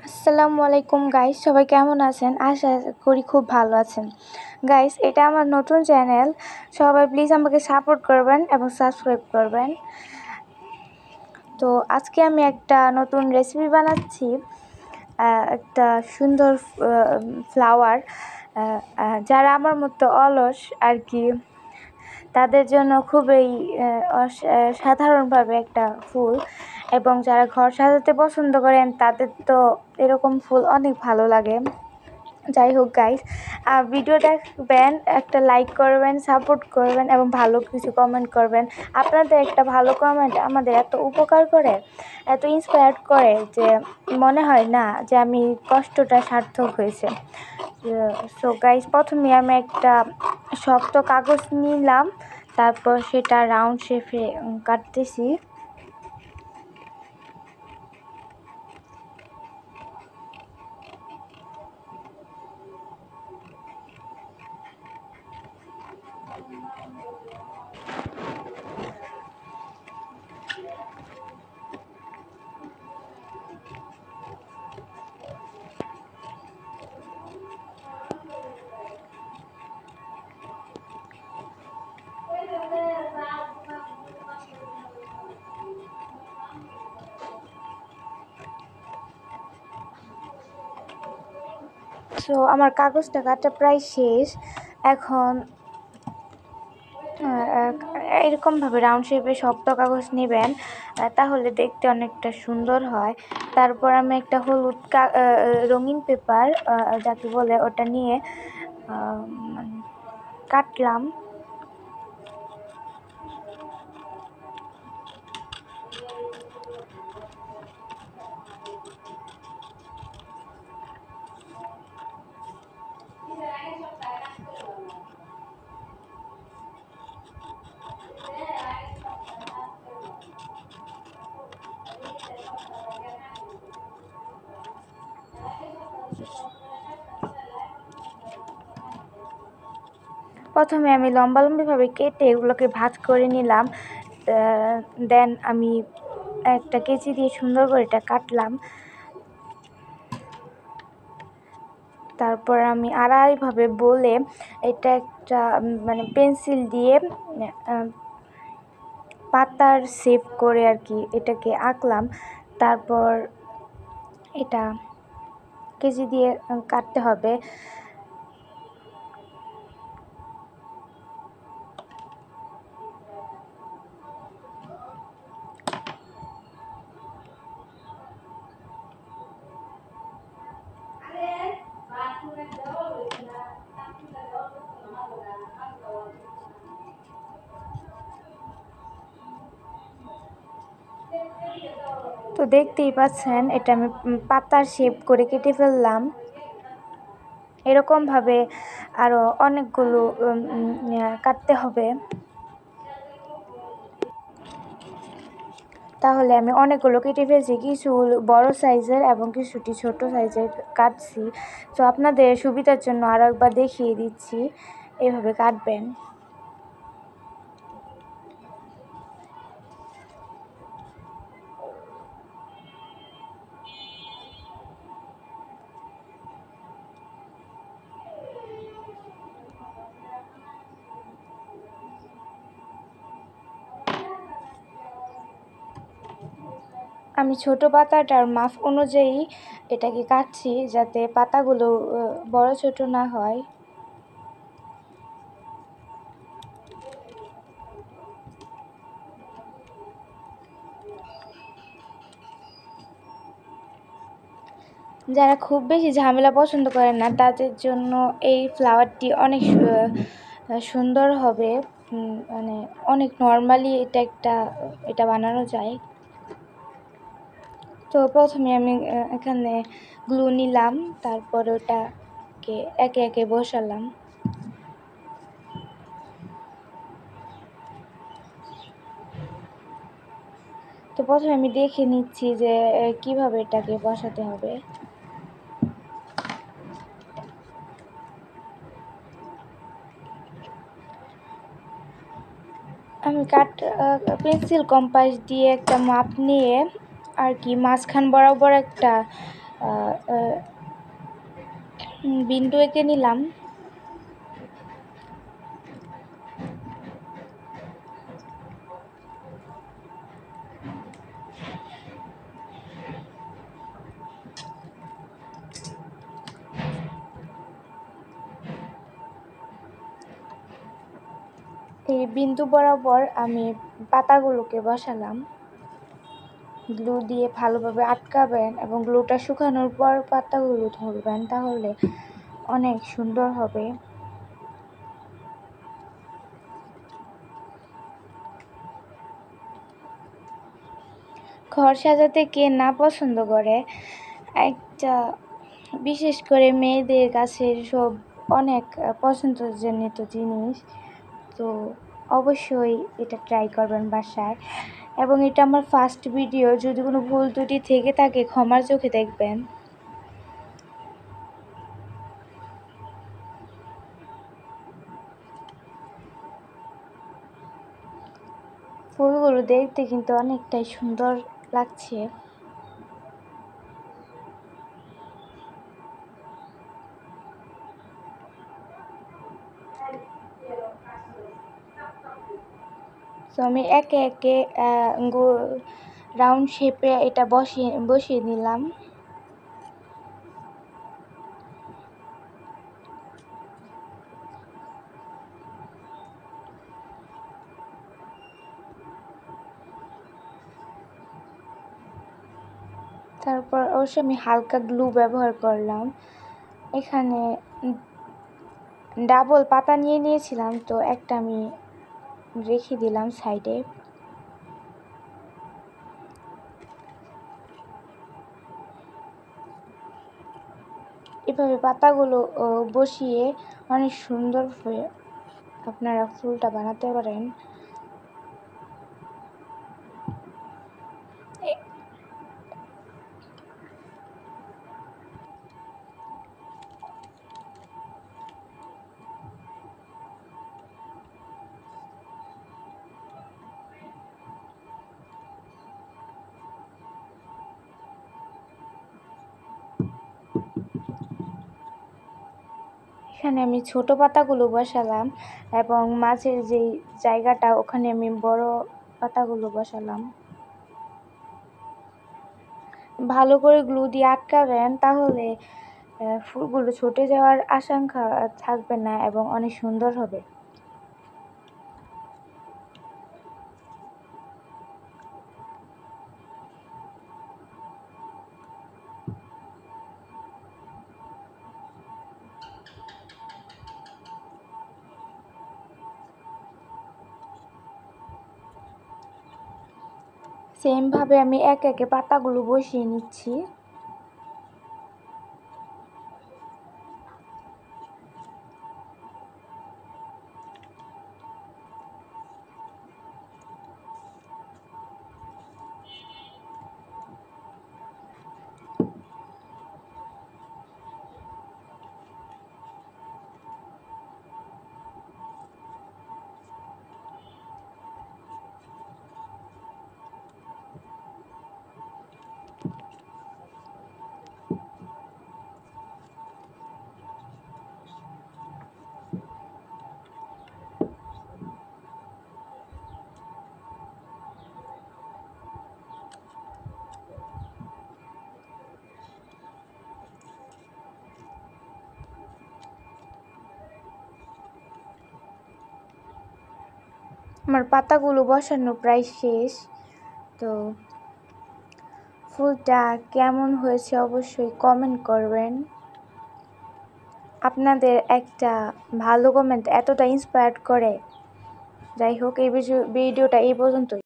আসসালামু আলাইকুম গাইস, সবাই কেমন আছেন? আশা করি খুব ভালো আছেন। গাইস, এটা আমার নতুন চ্যানেল, সবাই প্লিজ আমাকে সাপোর্ট করবেন এবং সাবস্ক্রাইব করবেন। তো আজকে আমি একটা নতুন রেসিপি বানাচ্ছি, একটা সুন্দর ফ্লাওয়ার। যারা আমার মতো অলস আর কি, তাদের জন্য খুবই সাধারণভাবে একটা ফুল, এবং যারা ঘর সাজাতে পছন্দ করেন তাদের তো এরকম ফুল অনেক ভালো লাগে। যাই হোক গাইস, ভিডিও দেখবেন, একটা লাইক করবেন, সাপোর্ট করবেন এবং ভালো কিছু কমেন্ট করবেন। আপনাদের একটা ভালো কমেন্ট আমাদের এত উপকার করে, এত ইন্সপায়ার্ড করে যে মনে হয় না যে আমি কষ্টটা সার্থক হয়েছে। সো গাইস, প্রথমে আমি একটা শক্ত কাগজ নিলাম, তারপর সেটা রাউন্ড শেপে কাটতেছি। সো আমার কাগজটা কাটা প্রায় শেষ। এখন এরকমভাবে রাউন্ড শেপে শক্ত কাগজ নেবেন, তাহলে দেখতে অনেকটা সুন্দর হয়। তারপর আমি একটা হলুদ রঙিন পেপার যাকে বলে ওটা নিয়ে কাটলাম। প্রথমে আমি লম্বালম্বিভাবে কেটে এগুলোকে ভাঁজ করে নিলাম। দেন আমি একটা কেচি দিয়ে সুন্দর করে এটা কাটলাম। তারপর আমি আড়াআড়িভাবে বলে এটা একটা মানে পেন্সিল দিয়ে পাতার শেপ করে আর কি এটাকে আঁকলাম। তারপর এটা কেচি দিয়ে কাটতে হবে। তো দেখতেই পাচ্ছেন, এটা আমি পাতার শেপ করে কেটে ফেললাম। এরকমভাবে আরও অনেকগুলো কাটতে হবে। তাহলে আমি অনেকগুলো কেটে ফেলছি, কিছু বড় সাইজের এবং কিছুটি ছোট সাইজের কাটছি। তো আপনাদের সুবিধার জন্য আরও একবার দেখিয়ে দিচ্ছি, এভাবে কাটবেন। আমি ছোট পাতাটার মাপ অনুযায়ী এটাকে কাটছি, যাতে পাতাগুলো বড় ছোট না হয়। যারা খুব বেশি ঝামেলা পছন্দ করেন না, তাদের জন্য এই ফ্লাওয়ারটি অনেক সুন্দর হবে। মানে অনেক নর্মালি এটা বানানো যায়। তো প্রথমে আমি এখানে গ্লু নিলাম, তারপর ওটাকে একে একে বসালাম। তো প্রথমে আমি দেখে নিচ্ছি যে কিভাবে এটাকে বসাতে হবে। আমি পেন্সিল কম্পাস দিয়ে একটা মাপ নিয়ে আর কি মাঝখান বরাবর একটা বিন্দু এঁকে নিলাম। এই বিন্দু বরাবর আমি পাতাগুলোকে বসালাম। গ্লু দিয়ে ভালোভাবে আটকাবেন এবং গ্লুটা শুকানোর পর পাতাগুলো ধরবেন, তাহলে অনেক সুন্দর হবে। ঘর সাজাতে কে না পছন্দ করে, একটা বিশেষ করে মেয়েদের কাছে সব অনেক পছন্দজনিত জিনিস, তো অবশ্যই এটা ট্রাই করবেন বাসায়। এবং এটা আমার ফার্স্ট ভিডিও, যদি কোনো ভুল ত্রুটি থেকে থাকে ক্ষমার চোখে দেখবেন। ফুলগুলো দেখতে কিন্তু অনেকটাই সুন্দর লাগছে। তো আমি একে একে রাউন্ড শেপে এটা বসিয়ে নিলাম। তারপর অবশ্য আমি হালকা গ্লু ব্যবহার করলাম। এখানে ডাবল পাতা নিয়েছিলাম, তো একটা আমি রেখে দিলাম সাইডে। এভাবে পাতাগুলো বসিয়ে অনেক সুন্দর হয়ে আপনারা ফুলটা বানাতে পারেন। এখানে আমি ছোট পাতাগুলো বসালাম এবং মাঝের যেই জায়গাটা ওখানে আমি বড় পাতাগুলো বসালাম। ভালো করে গ্লু দিয়ে আটকাবেন, তাহলে ফুলগুলো ছুটে যাওয়ার আশঙ্কা থাকবে না এবং অনেক সুন্দর হবে। সেমভাবে আমি একে একে পাতাগুলো বসিয়ে নিচ্ছি। আমার পাতাগুলো বসানো প্রায় শেষ। তো ফুলটা কেমন হয়েছে অবশ্যই কমেন্ট করবেন। আপনাদের একটা ভালো কমেন্ট এতটা ইন্সপায়ার্ড করে। যাই হোক, এই ভিডিওটা এই পর্যন্তই।